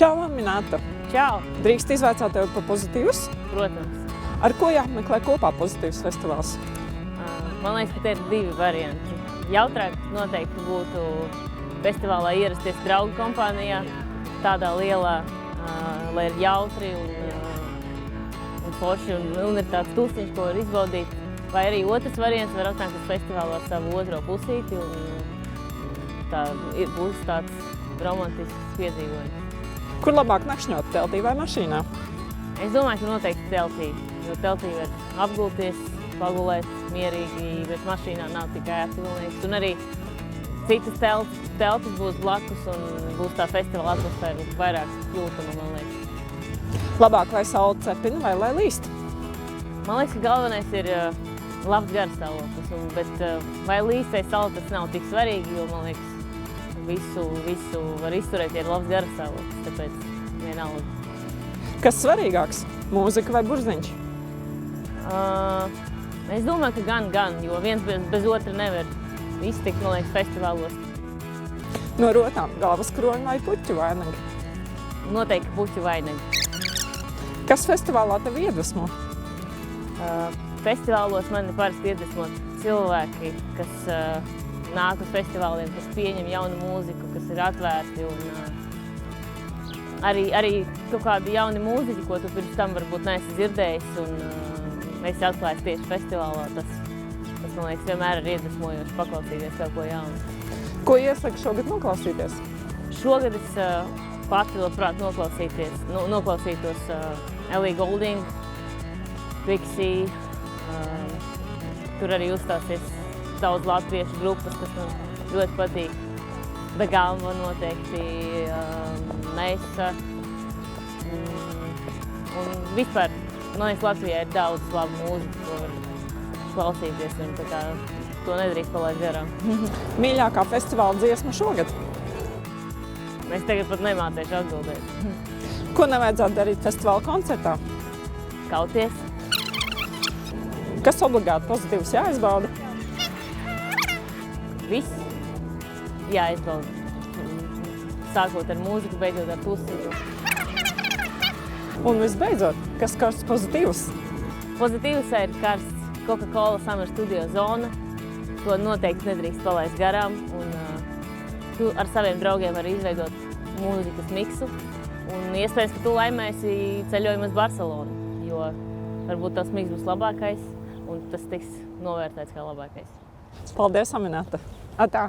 Čau, Minēta! Čau! Drīkst izvaicāt tev par pozitīvus? Protams. Ar ko jāapmeklē kopā pozitīvs festivāls? Man liekas, ka te ir divi varianti. Jautrāk noteikti būtu festivālā ierasties draugu kompānijā, tādā lielā, lai ir jautri un forši un ir tāds tusiņš, ko var izbaudīt. Vai arī otrs variants var atnākt uz festivālu ar savu otro pusīti un tā būs tāds romantisks piedzīvojums. Kur labāk nakšņot, teltī vai mašīnā? Es domāju, ka noteikti teltī, jo teltī var apgulties, pagulēt mierīgi, bet mašīnā nav tik ērti, man liekas. Un arī citas teltis būs blakus un būs tā festivāla atmosfēra vairāk jūtama, man liekas. Labāk vai saule cepina vai lai līst? Man liekas, ka galvenais ir labs garastāvoklis, bet vai līst vai saule tas nav tik svarīgi, jo, man liekas, visu var izturēt, ja ir labs garastāvoklis, tāpēc vienalga. Kas svarīgāks? Mūzika vai burziņš? Es domāju, ka gan, jo viens bez otra nevar iztikt, man liekas, festivālos. No rotām galvaskroņa vai puķu vainagi? Noteikti puķu vainagi. Kas festivālā tevi iedvesmo? Festivālos mani parasti iedvesmo cilvēki, kas nāk uz festivāliem, kas pieņem jaunu mūziku, kas ir atvērti un arī kaut kādi jauni mūziķi, ko tu pirms tam varbūt neesi dzirdējis un esi atklājis tieši festivālā. Tas, man liekas, vienmēr ir iedvesmojoši paklausīties kaut ko jaunu. Ko iesaku šogad noklausīties? Šogad es pati labprāt noklausītos Ellie Goulding, Pixie. Tur arī uzstāsies daudz latviešu grupas, kas man ļoti patīk. Da Gama noteikti, Meisa. Un vispār, man liekas, Latvijā ir daudz labu mūziku, ko var klausīties, un tā kā to nedrīkst palaist garām. Mīļākā festivāla dziesma šogad? Es tagad pat nemācēšu atbildēt. Ko nevajadzētu darīt festivāla koncertā? Kauties. Kas obligāti pozitīvs jāizbauda? Viss jāizbauda. Sākot ar mūziku, beidzot ar tusiņu. Un visbeidzot, kas karsts pozitīvs? Pozitīvs ir karsts Coca-Cola Summer Studio zona. To noteikti nedrīkst palaist garām. Un, tu ar saviem draugiem vari izveidot mūzikas miksu. Un iespējams, ka tu laimēsi ceļojumu uz Barcelonu, jo varbūt tas miks būs labākais un tas tiks novērtēts kā labākais. Paldies, Minēta! Atā!